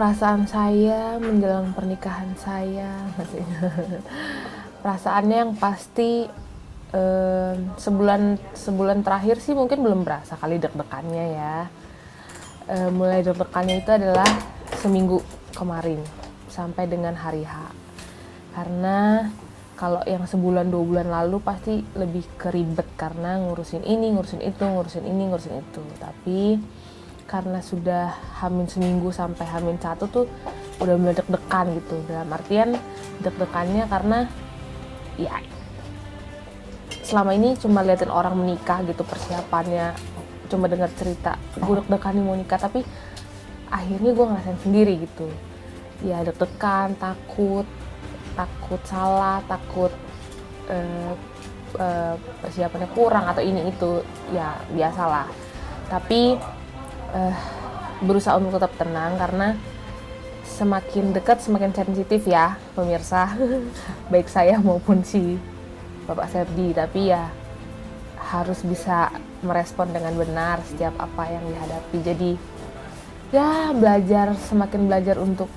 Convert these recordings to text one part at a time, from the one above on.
perasaan saya menjelang pernikahan saya. Perasaannya yang pasti sebulan terakhir sih mungkin belum berasa kali deg-degannya ya. Mulai deg-degannya itu adalah seminggu kemarin sampai dengan hari H. Karena kalau yang sebulan 2 bulan lalu pasti lebih keribet karena ngurusin ini, ngurusin itu, ngurusin ini, ngurusin itu. Tapi karena sudah hamin seminggu sampai hamin 1 tuh udah mulai deg-degan gitu. Dalam artian deg-degannya karena ya selama ini cuma liatin orang menikah gitu persiapannya, cuma dengar cerita gue deg-degan nih mau nikah, tapi akhirnya gue ngerasain sendiri gitu. Ya deg-degan, takut salah, takut persiapannya kurang atau ini itu, ya biasalah. Tapi berusaha untuk tetap tenang karena semakin dekat semakin sensitif ya pemirsa, baik saya maupun si Bapak Sepdi. Tapi ya harus bisa merespon dengan benar setiap apa yang dihadapi. Jadi ya semakin belajar untuk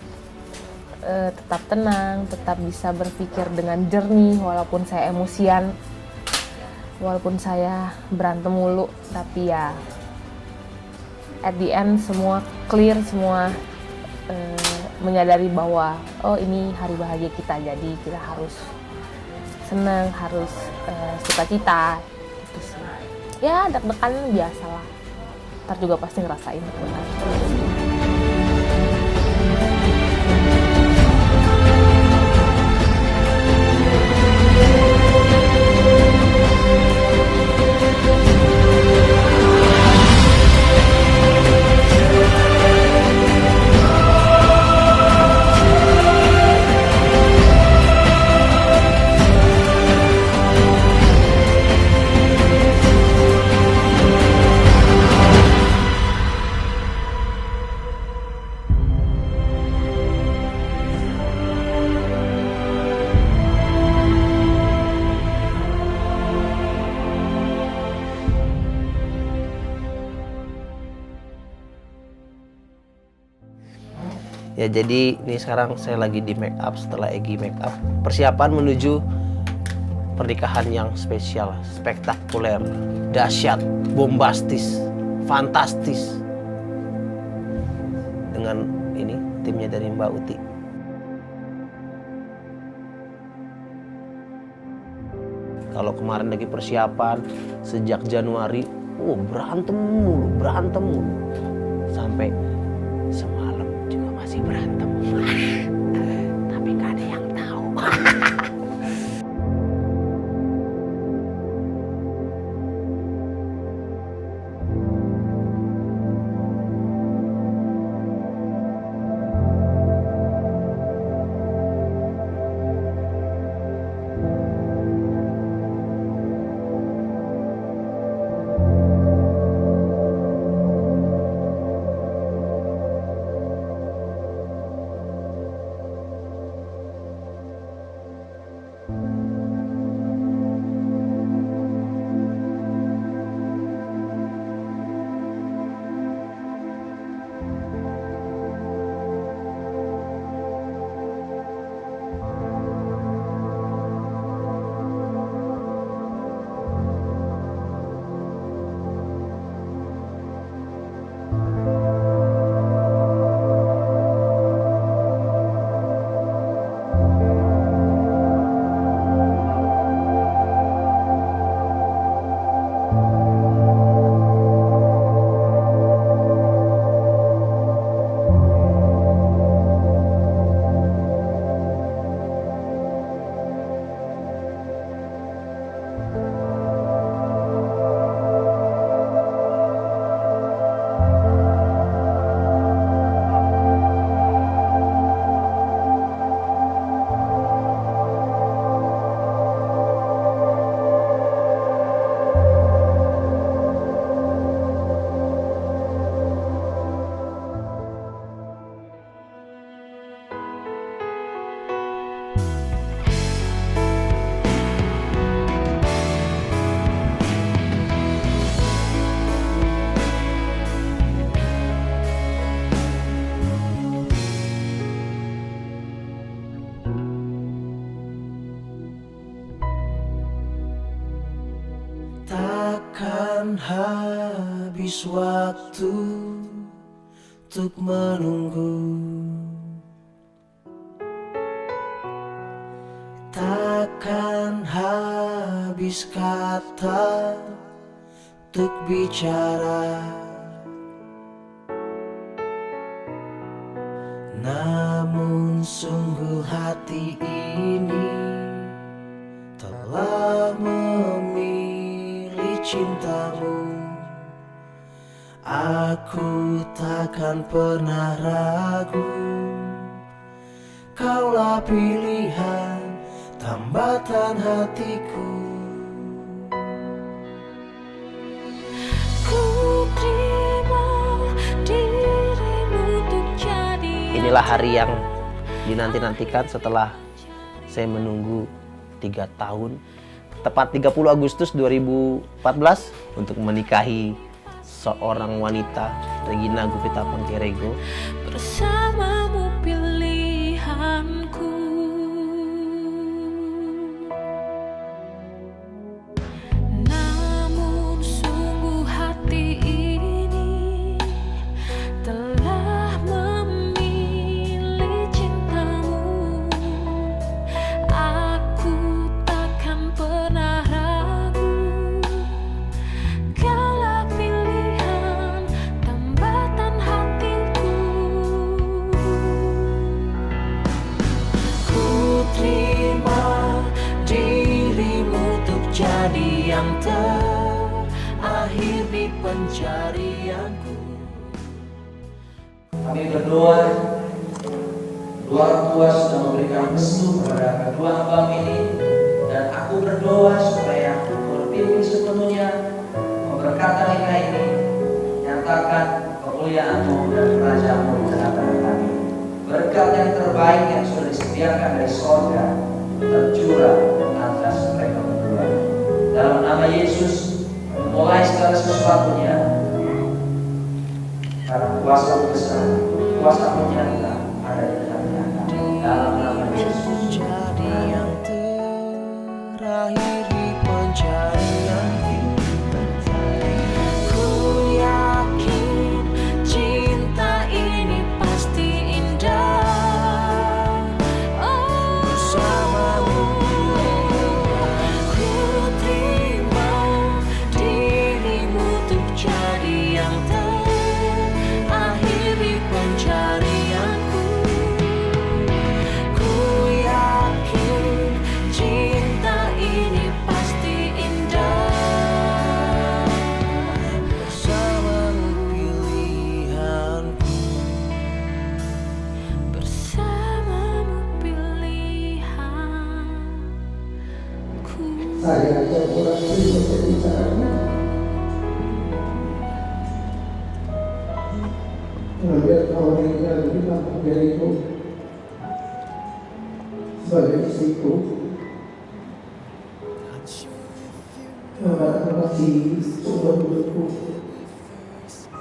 tetap tenang, tetap bisa berpikir dengan jernih walaupun saya emosian, walaupun saya berantem mulu, tapi ya at the end semua clear, semua menyadari bahwa oh ini hari bahagia kita, jadi kita harus senang, harus sukacita gitu sih. Ya deg-degan biasalah, ntar juga pasti ngerasain deg-degan. Ya jadi ini sekarang saya lagi di make up setelah Egi make up. Persiapan menuju pernikahan yang spesial, spektakuler, dahsyat, bombastis, fantastis. Dengan ini timnya dari Mbak Uti. Kalau kemarin lagi persiapan sejak Januari, berantem mulu. Sampai semalam juga masih berantem. Tapi gak ada yang tahu. Takkan habis waktu untuk menunggu, takkan habis kata untuk bicara. Namun sungguh hati ini telah memilih cintamu. Aku takkan pernah ragu, kaulah pilihan tambatan hatiku. Ku terima dirimu untuk jadi. Inilah hari yang dinanti-nantikan setelah saya menunggu 3 tahun. Tepat 30 Agustus 2014 untuk menikahi seorang wanita, Regina Gupita Pangkerego. Bersamamu pilihanku. Namun sungguh hati ini telah memilih cintamu. Aku takkan pernah ragu, kaulah pilihan tambatan hatiku. Ku terima dirimu untuk jadi yang terakhir di pencarianku. Kami berdoa, kedua orang tua sudah memberikan restu kepada kedua hamba ini, dan aku berdoa supaya Kau pimpin sepenuhnya memberkati nikah ini, nyatakan kemuliaan-Mu dan kerajaan-Mu di tengah-tengah kami. Berkat yang terbaik yang sudah disediakan dari sorga tercurah atas mereka berdua. Dalam nama Yesus, mulai segala sesuatunya, karena kuasa besar, kuasa nyata ada di dalamnya. Dalam nama Yesus. Jadi yang terakhir di pencarian. Ku yakin cinta ini pasti indah. Oh, Bersamamu ku terima dirimu untuk jadi yang terakhir di pencarianku. Ku yakin cinta ini pasti indah. bersamamu pilihanku. Bersamamu pilihanku. Saya ajak orang ini menjadi caranya mengambil kawan yang lebih mampu dariku sebagai istriku. Terima kasih coba hidupku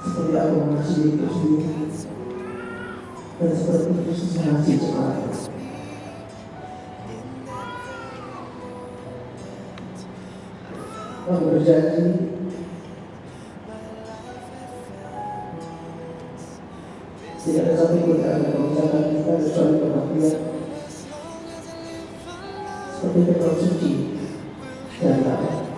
seperti aku mengasihi diriku sendiri dan seperti Yesus mengasihi jemaatnya. Kami berjanji tidak ada satu pun yang akan memisahkan kita kecuali kematian, seperti tekad suci dan taat.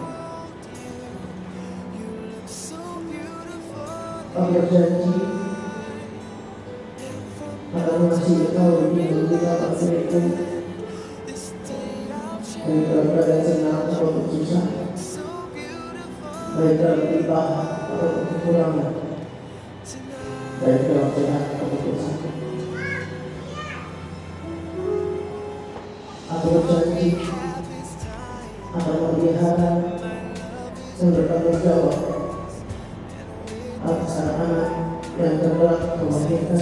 Kami berjanji akan mengasihi Engkau lebih dari apa itu, baik dalam keadaan senang ataupun susah, baik dalam limpah ataupun kekurangan, baik dalam sehat ataupun sakit. Aku berjanji akan memelihara dan bertanggung jawab atas anak-anak yang terbelah melahirkan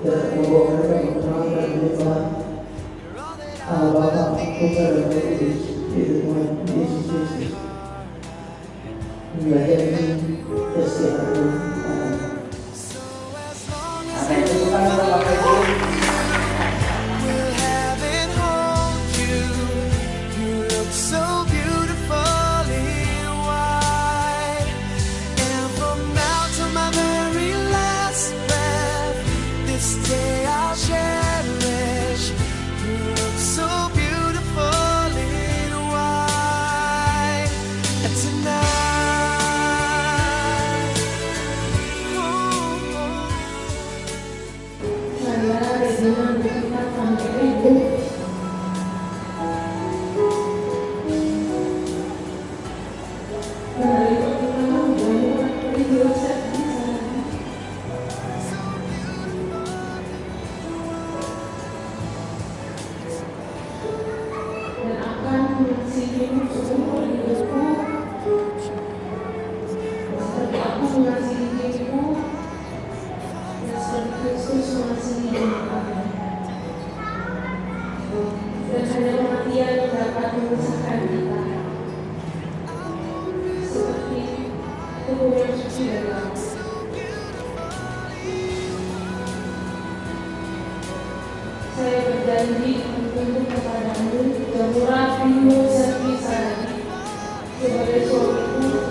dan membawa mereka mengenal dan menyembah Allah Bapa, Putra dan Roh Kudus di Tuhan Yesus Kristus. Menjadi kesetiaan. Amin. Tepuk tangan untuk Bapak Ibu. We'll have it hold you. You look so beautiful in dengan dekat sampai ibu. Dari pertama banyak video set di sana. Dan akan mengasihi seumur hidupku seperti aku mengasihi diriku dan seperti Kristus mengasihi dunia. Dan hanya kematian yang dapat memisahkan kita, seperti tubuh yang suci dari Allah. Saya berjanji untuk kepadamu yang murah bingung servis lagi sebagai suamiku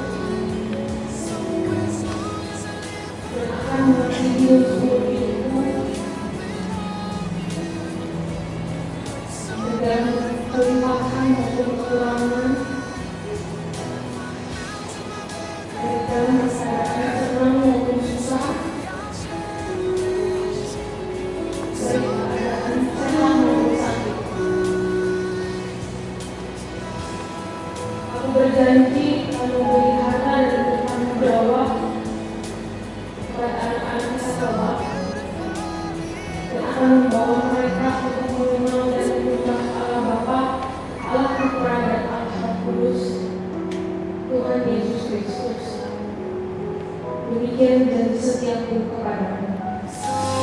dan akan mengasihi seumur hidupku dengan kelimpahan maupun kekurangan dalam keadaan senang maupun susah, dari keadaan sehat maupun sakit. Aku berjanji akan memelihara dan bertanggung jawab kepada anak-anak saya kelak dan akan membawa mereka untuk mengenal dan menyembah Allah Bapa, Allah Putra dan Allah Roh Kudus, Tuhan Yesus Kristus. Demikian janji setiaku kepadamu.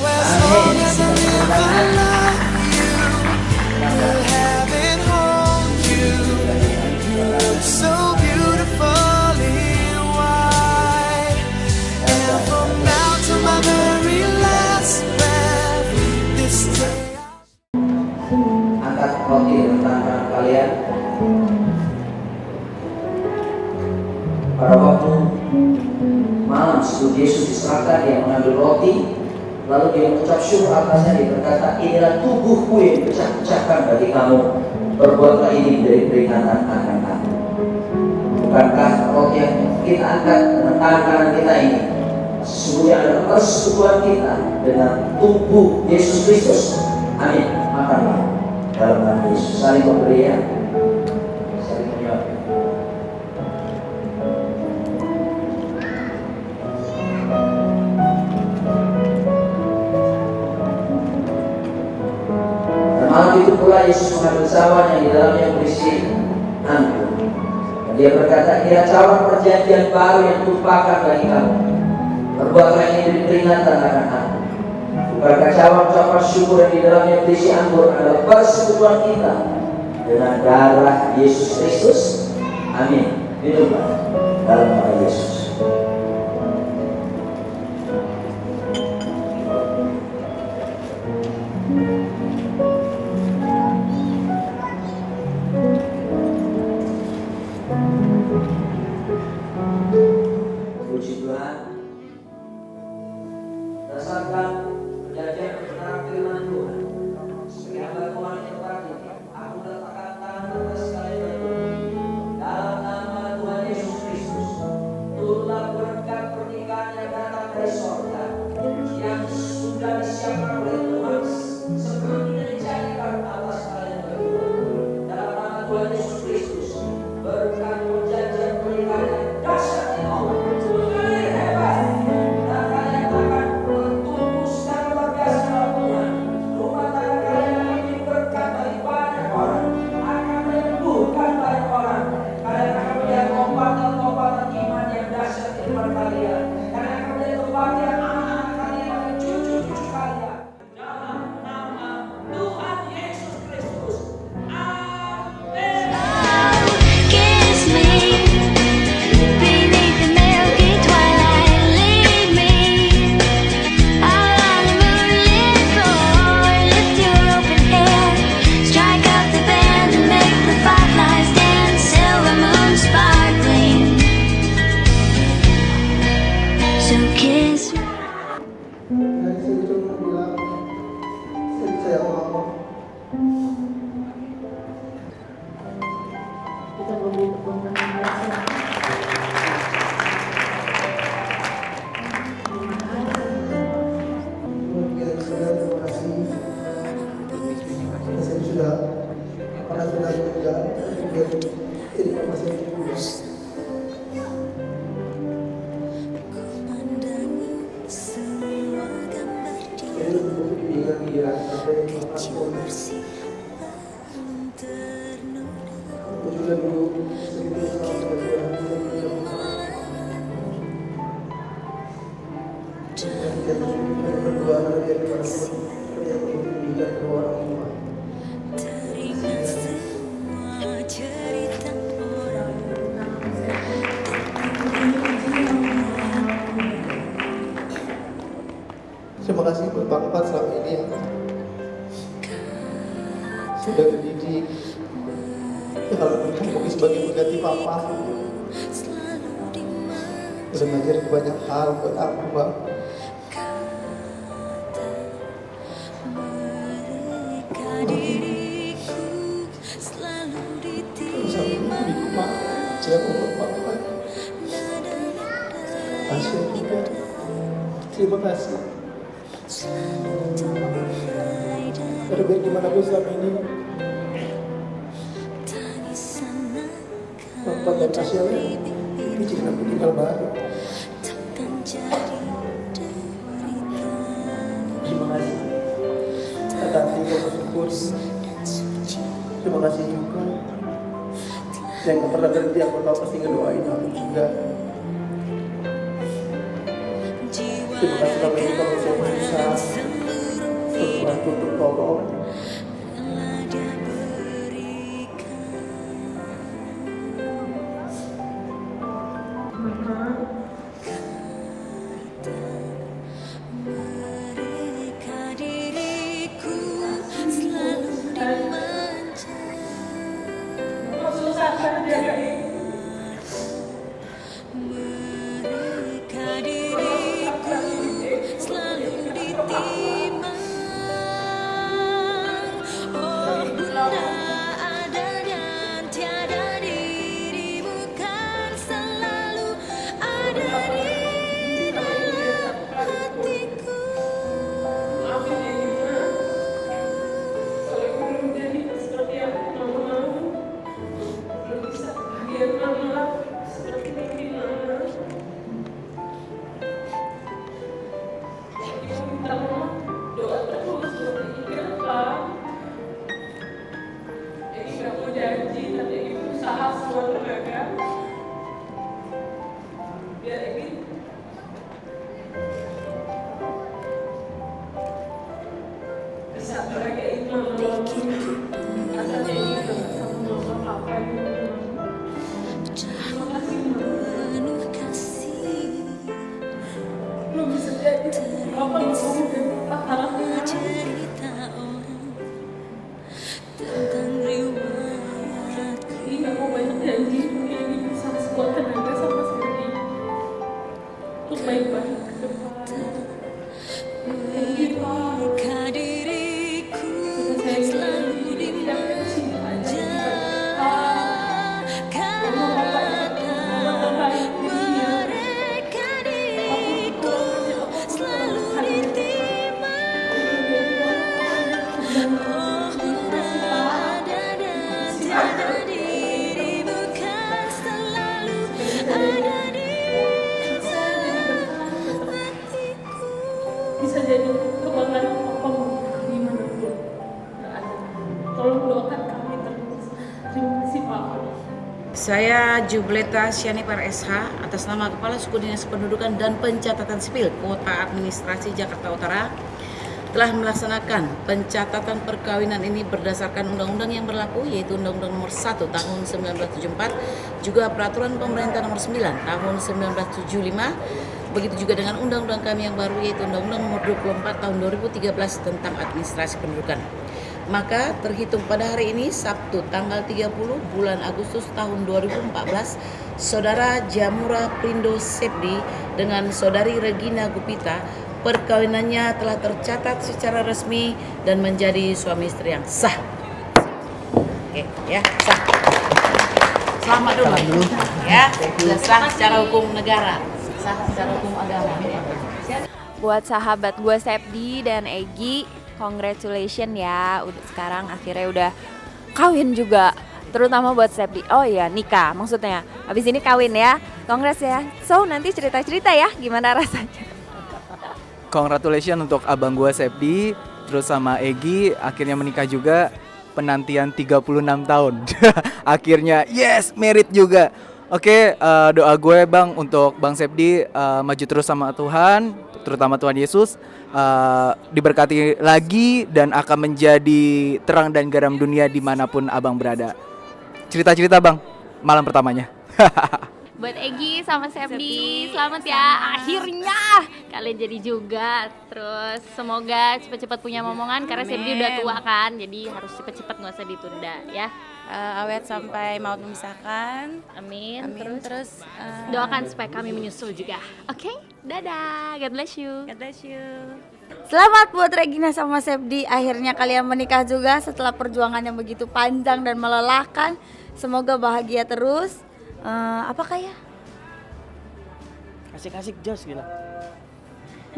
As long as I live, I love you. Will have it hold you. You look so beautifully white. And from now to my very last breath, this day Angkat roti di tangan kalian. Pada waktu malam sebelum Yesus diserahkan, dia mengambil roti, lalu dia mengucap syukur atasnya, dia berkata, inilah tubuhku yang dipecah-pecahkan bagi kamu, berbuatlah ini menjadi peringatan akan aku. Bukankah roti yang kita angkat dengan tangan kanan kita ini sesungguhnya adalah persekutuan kita dengan tubuh Yesus Kristus? Amin. Makanlah dalam nama Yesus. Saling memberi ya, saling menyapa. Malam itu pula Yesus mengambil cawan yang di dalamnya berisi anggur. Dan dia berkata, inilah cawan perjanjian baru yang kupakan bagi kamu. Perbuatlah ini menjadi peringatan akan aku. Bukankah cawan ucapan syukur yang di dalamnya berisi anggur adalah persekutuan kita dengan darah Yesus Kristus? Amin. Minumlah dalam nama Yesus. Puji Tuhan. Dasarkan perjanjian kebenaran firman Tuhan. Sebagai hamba Tuhan yang terakhir, aku letakkan tangan atas kalian berdua. Dalam nama Tuhan Yesus Kristus, turunlah berkat pernikahan yang datang dari sorga, yang sudah disiapkan oleh Tuhan sebelumnya dijadikan atas kalian berdua. Dalam nama Tuhan Yesus Kristus, berkat perjanjian pernikahan yang dahsyat itu, kalian hebat, dan kalian akan bertumbuh secara luar biasa dalam Tuhan. Rumah tangga kalian akan menjadi berkat bagi banyak orang, akan menyembuhkan banyak orang. Kalian akan melihat lompatan-lompatan iman yang dahsyat di depan kalian. Kalian akan melihat kebahagiaan anak-anak kalian dan cucu-cucu kalian. Dalam nama Tuhan Yesus Kristus. Amin. Kiss me beneath the milky twilight. Lead me out on the moonlit floor. Lift your open hair, strike up the band and make the fireflies dance. Silver moon sparkling, so kiss me. Dan saya cuma bilang, saya mau. Kita beri tepuk tangan biasa. Mungkin saya terima kasih Teringat semua cerita orang. Terima kasih buat Bapak selama ini yang sudah mendidik. Ya kalau kamu sebagai pengganti Papa, udah ngajarin banyak hal buat aku, Bang. Terus aku di rumah siapa buat Papa. Asyik juga. Terima kasih. Udah baik gimana pun selama ini, Bapak dan Tasya bikin aku tinggal baru. Terima kasih. Tetap tinggal bersyukur. Terima kasih juga. Saya nggak pernah berhenti, aku tahu pasti ngedoain aku juga. Terima kasih selama ini kalau saya berusaha bantu untuk tolong. Bisa jadi kebanggaan Papa dimanapun berada. Tolong doakan kami terus. Terima kasih Papa. Saya Jubleta Syanipar SH atas nama Kepala Suku Dinas Pendudukan dan Pencatatan Sipil Kota Administrasi Jakarta Utara telah melaksanakan pencatatan perkawinan ini berdasarkan undang-undang yang berlaku, yaitu Undang-Undang Nomor 1 Tahun 1974, juga Peraturan Pemerintah Nomor 9 Tahun 1975, begitu juga dengan undang-undang kami yang baru, yaitu Undang-Undang Nomor 24 Tahun 2013 tentang Administrasi Pendudukan. Maka terhitung pada hari ini, Sabtu tanggal 30 bulan Agustus tahun 2014, Saudara Jamura Prindo Sepdi dengan Saudari Regina Gupita perkawinannya telah tercatat secara resmi dan menjadi suami istri yang sah. Oke, ya, sah. Selamat dulu. Ya, sudah sah secara hukum negara, sah secara hukum agama. Buat sahabat gue Sepdi dan Egi, congratulations ya, udah sekarang akhirnya udah kawin juga. Terutama buat Sepdi, oh iya nikah maksudnya, habis ini kawin ya, congrats ya. So nanti cerita-cerita ya gimana rasanya. congratulations untuk abang gua Sepdi, terus sama Egi akhirnya menikah juga, penantian 36 tahun. Akhirnya yes, married juga. Oke, doa gue Bang untuk Bang Sepdi maju terus sama Tuhan, terutama Tuhan Yesus, diberkati lagi dan akan menjadi terang dan garam dunia dimanapun abang berada. Cerita-cerita Bang, malam pertamanya. Buat Egi sama Sepdi, selamat ya. Akhirnya kalian jadi juga. Terus semoga cepat-cepat punya momongan karena Sepdi udah tua kan. Jadi harus cepat-cepat, nggak usah ditunda ya. Awet sampai maut memisahkan. Amin. Terus Doakan supaya kami menyusul juga. Oke? Dadah. God bless you. God bless you. Selamat buat Regina sama Sepdi. Akhirnya kalian menikah juga setelah perjuangan yang begitu panjang dan melelahkan. Semoga bahagia terus. Apa kayak? Asik-asik jos gila.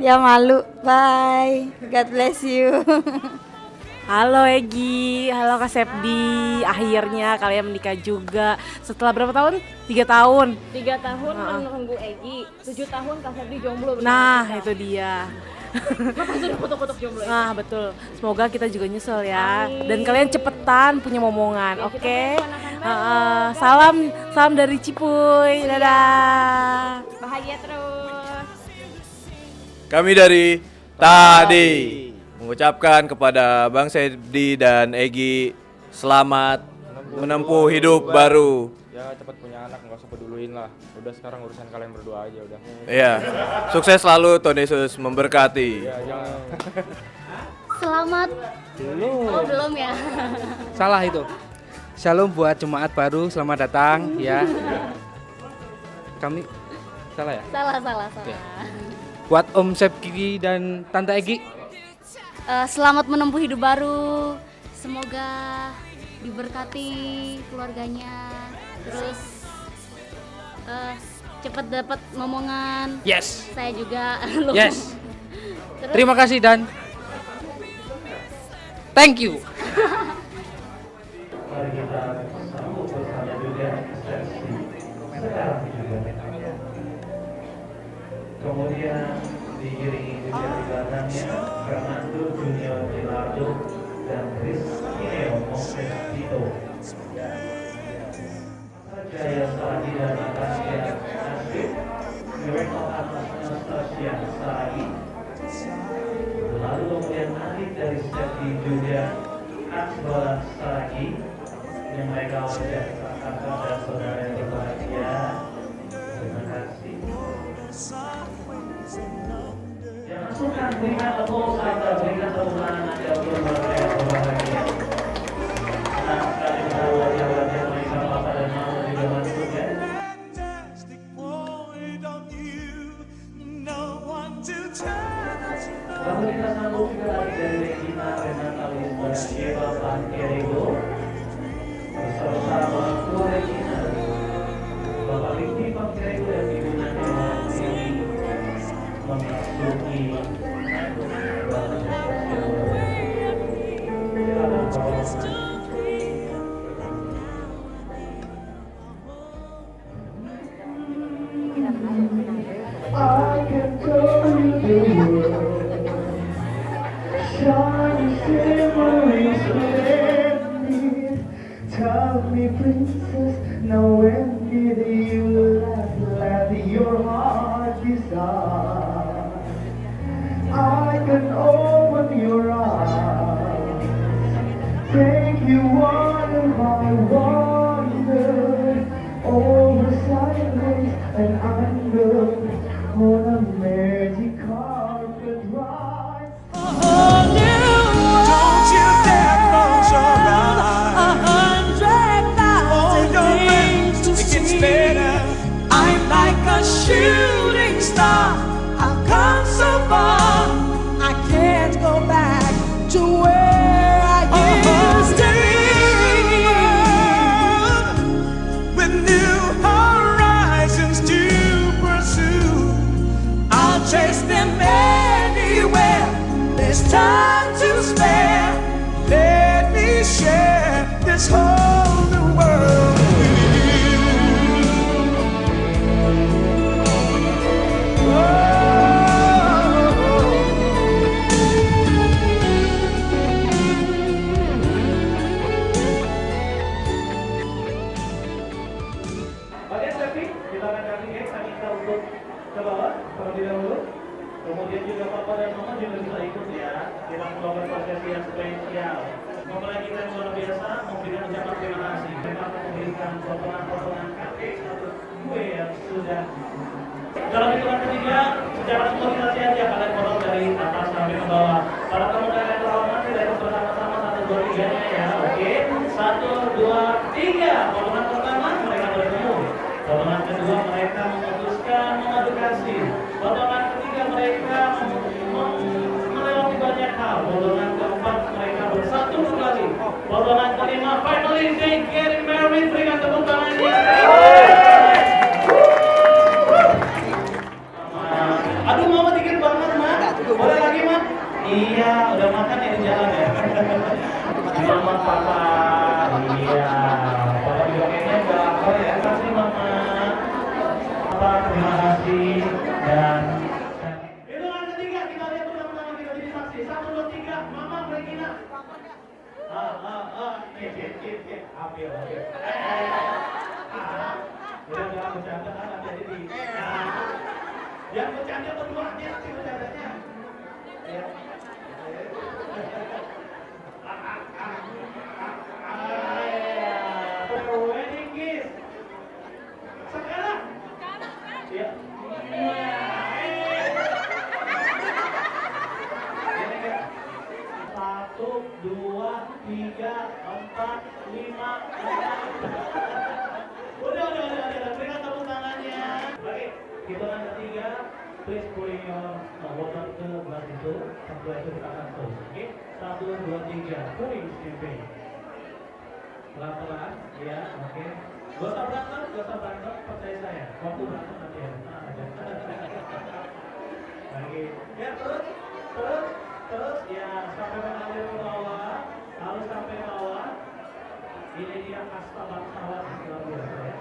Dia malu. Bye. God bless you. Halo Egi, halo Kak Sepdi. Akhirnya kalian menikah juga. Setelah berapa tahun? 3 tahun. 3 tahun menunggu Egi, 7 tahun Kak Sepdi jomblo. Nah, itu dia. Kenapa sudah kutuk-kutuk jomblo? Nah, betul. Semoga kita juga nyesel ya. Dan kalian cepetan punya momongan, oke? Salam dari Cipuy. Dadah. Bahagia terus. Kami dari Tadi mengucapkan kepada Bang Sepdi dan Egi selamat menempuh hidup baru. Ya cepat punya anak, nggak usah peduliin lah. Udah sekarang urusan kalian berdua aja udah. Iya, sukses selalu, Tuhan Yesus memberkati. Ya, jangan. Selamat. Oh, belum ya. Salah itu. Shalom buat jemaat baru, selamat datang ya. Kami salah ya? Salah. Ya. Buat Om Sepdi dan Tante Egi. Selamat menempuh hidup baru. Semoga diberkati keluarganya. Terus cepat dapat momongan. Yes. Saya juga. Yes. Terus, Terima kasih dan thank you. Mari kita sambut bersama juga sesi sekarang juga. Kemudian diiringi juga di belakangnya Fernando Junior Gilardo dan Cristineo Montesito. Jaya Sadi dan Natasha Nasib, Miracle atas Anastasia Sai. Lalu kemudian adik dari Sepdi juga Akbar Sagi, yang mereka wajah kakak dan saudara yang berbahagia. Terima kasih. Jangan suka berikan tepuk atau berikan tepuk tangan aja untuk mereka yang berbahagia. Senang sekali melihat wajah-wajah mereka papa dan mama juga masuk ya. Lalu kita sambut juga lagi dari Regina Renata Lisda Sheva Pankerego beserta orang tua Regina, Bapak Rikti Pankerego dan Ibu Nani Mawasini memasuki I can tell you the world, shining shimmering splendid. Tell me, princess, now when did you last let your heart decide? I can open your eyes, take you on my wonder, over sideways and under. On a magic carpet ride. Don't you dare close your eyes. 100,000 things to see. It gets better. I'm like a shooting star. I've come so far. I can't go back to where I used to be. With new horizons to pursue. I'll chase them anywhere. There's time to spare. Let me share this whole new world with you. Oh, spesial. Mempelai kita yang luar biasa memberikan ucapan terima kasih. Mereka memberikan potongan-potongan kakek atau kue yang sudah. Dalam hitungan ketiga, secara simulasi aja kalian potong dari atas sampai ke bawah. Para tamu kalian terhormat, kita hitung bersama-sama 1, 2, 3-nya ya, oke? 1, 2, 3. Potongan pertama mereka bertemu. Potongan kedua mereka memutuskan mengadu kasih. Potongan ketiga mereka melewati banyak hal. Potongan keempat mereka bersatu kembali. Potongan kelima finally they get married. Berikan tepuk tangannya. Aduh mama dikit banget mak. Boleh lagi mak? Iya udah makan ya di jalan ya. Mama papa. Iya. Papa juga kayaknya udah lapar ya. Kasih mama. Papa terima kasih dan hitungan ketiga kita lihat bersama-sama kita jadi saksi. 1, 2, 3. Mama Regina. Ambil. Udah nggak bercanda kan nanti di. Yang bercanda berduanya nanti bercandanya. Ya. Wedding kiss. Sekarang. Ya. 1, 2, 3, 4, 5. Udah. Berikan tepuk tangannya. Baik. Hitungan ketiga, please pouring your water ke gelas itu. Setelah itu kita akan close. Oke? 1, 2, 3. Pouring champagne. Pelan-pelan, ya. Oke. Gak usah berantem. Percaya saya. Waktu berantem nanti ya. Lagi. Ya, terus. Ya, sampai mengalir ke bawah. Harus sampai bawah. Ini dia kasta bangsawan yang luar biasa ya.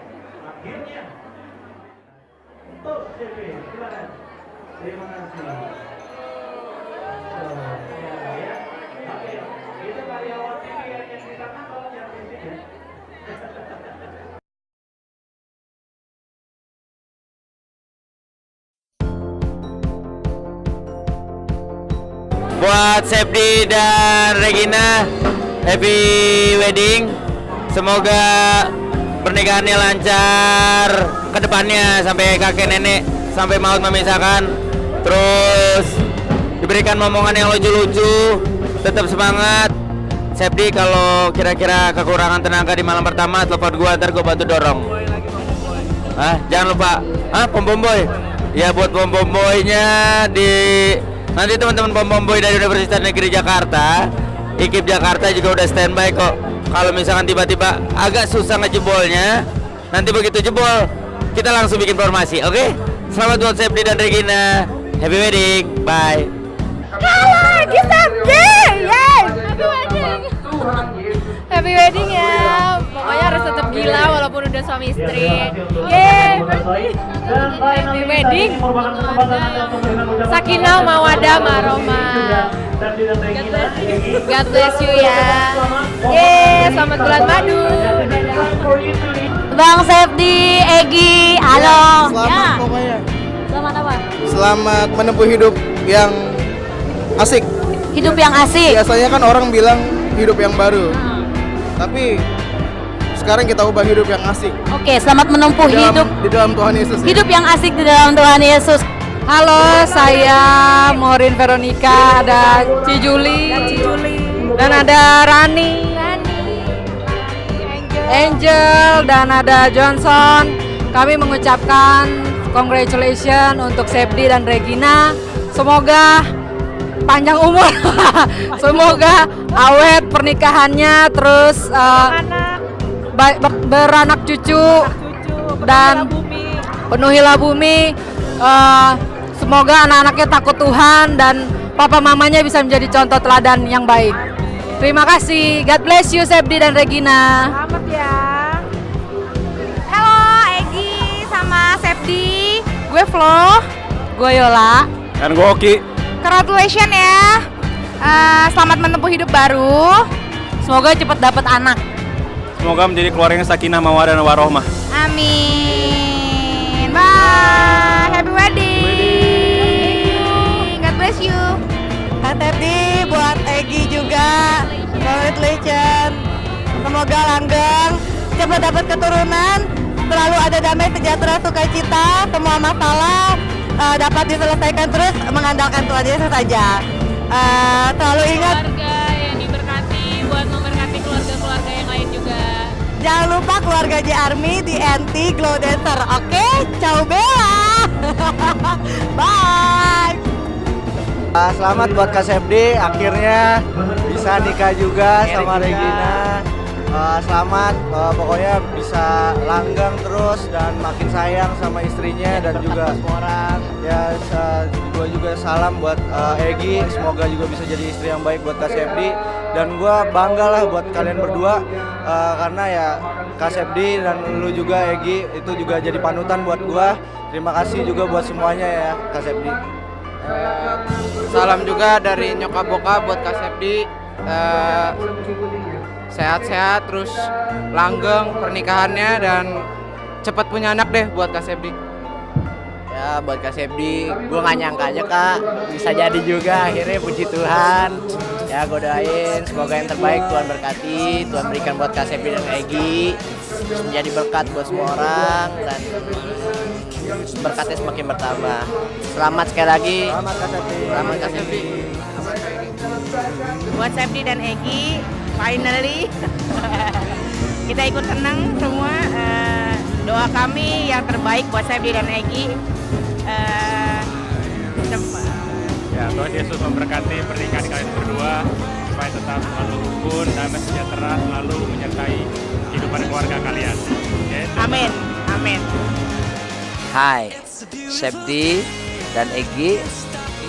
Akhirnya. Terus, CP, silakan. Terima kasih. Ya. Oke, itu karyawan TV yang di sana kalau yang di sini. Buat Sepdi dan Regina, happy wedding. Semoga pernikahannya lancar ke depannya sampai kakek nenek, sampai maut memisahkan. Terus diberikan momongan yang lucu-lucu. Tetap semangat. Sepdi kalau kira-kira kekurangan tenaga di malam pertama, telepon gua, ntar gua bantu dorong. Jangan lupa. Pom boy. Ya buat pom boynya nanti teman-teman pom boy dari Universitas Negeri Jakarta, IKIP Jakarta juga udah standby kok. Kalau misalkan tiba-tiba agak susah ngejebolnya, nanti begitu jebol kita langsung bikin formasi, oke? Selamat buat Sepdi dan Regina, happy wedding, bye. Halo, Sepdi, yes, happy wedding. Happy wedding ya, pokoknya harus tetap gila walaupun udah suami istri. Yeay, happy wedding. Sakinah mawadah marohmah. God bless you ya. Yeay, selamat bulan madu. Bang Sepdi, Egi, halo. Selamat pokoknya. Selamat apa? Selamat menempuh hidup yang asik. Hidup yang asik. Biasanya kan orang bilang hidup yang baru. Tapi sekarang kita ubah hidup yang asik. Oke, selamat menempuh hidup di dalam Tuhan Yesus. Hidup yang asik di dalam Tuhan Yesus. Halo, saya Morin Veronica, ada Cijuli, dan ada Rani, Angel, dan ada Johnson. Kami mengucapkan congratulations untuk Sepdi dan Regina. Semoga panjang umur, semoga awet pernikahannya, terus beranak cucu dan penuhilah bumi. Semoga anak-anaknya takut Tuhan dan papa mamanya bisa menjadi contoh teladan yang baik. Terima kasih. God bless you Sepdi dan Regina. Selamat ya. Halo Egi sama Sepdi. Gue Flo. Gue Yola. Dan gue Oki. Congratulations ya. Selamat menempuh hidup baru. Semoga cepat dapat anak. Semoga menjadi keluarga yang sakinah mawaddah dan warohmah. Amin. Bye. Happy wedding. God bless you. Happy buat Egi juga. semoga langgeng, cepat dapat keturunan, selalu ada damai sejahtera sukacita, semua masalah dapat diselesaikan, terus mengandalkan Tuhan Yesus saja. Selalu ingat Keluarga yang diberkati buat memberkati keluarga-keluarga yang lain juga. Jangan lupa keluarga J Army di NT Glow Dancer. Oke, ciao Bella. Bye. Selamat buat Kak Sepdi, akhirnya bisa nikah juga sama Regina. Selamat, pokoknya bisa langgeng terus dan makin sayang sama istrinya dan juga ya gue juga salam buat Egi, semoga juga bisa jadi istri yang baik buat Kak Sepdi. Dan gue bangga lah buat kalian berdua karena ya Kak Sepdi dan lu juga Egi itu juga jadi panutan buat gue. Terima kasih juga buat semuanya ya Kak Sepdi. Salam juga dari nyokap bokap buat Kak Sepdi. Sehat-sehat terus langgeng pernikahannya dan cepat punya anak deh buat Kak Sepdi. Ya buat Kak Sepdi, gue gak nyangka aja Kak bisa jadi juga, akhirnya puji Tuhan. Ya gue doain semoga yang terbaik Tuhan berkati, Tuhan berikan buat Kak Sepdi dan Egi, terus menjadi berkat buat semua orang dan berkatnya semakin bertambah. Selamat sekali lagi. Selamat Kak Sepdi. Selamat Kak Sepdi. Buat Sepdi dan Egi, finally kita ikut senang semua. Doa kami yang terbaik buat Sepdi dan Egi. Ya, Tuhan Yesus memberkati pernikahan kalian berdua supaya tetap selalu rukun, damai sejahtera, selalu menyertai kehidupan keluarga kalian. Oke? Amin. Amin. Hai, Sepdi dan Egi.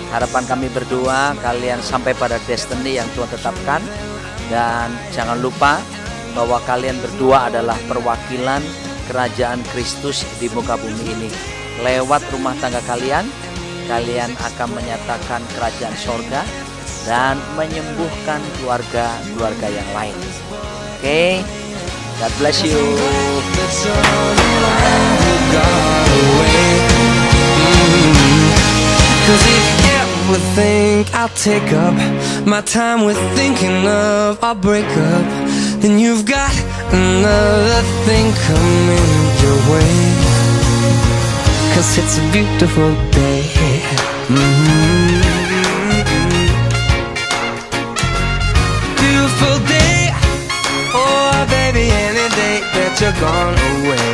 Harapan kami berdua kalian sampai pada destiny yang Tuhan tetapkan. Dan jangan lupa bahwa kalian berdua adalah perwakilan kerajaan Kristus di muka bumi ini. Lewat rumah tangga kalian, kalian akan menyatakan kerajaan sorga dan menyembuhkan keluarga-keluarga yang lain. Oke, God bless you. Cause if you ever think I'll take up my time with thinking of our breakup, then you've got another thing coming your way. Cause it's a beautiful day. Beautiful day. Oh baby, any day that you're gone away,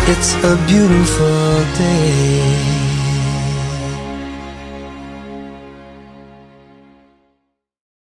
it's a beautiful day.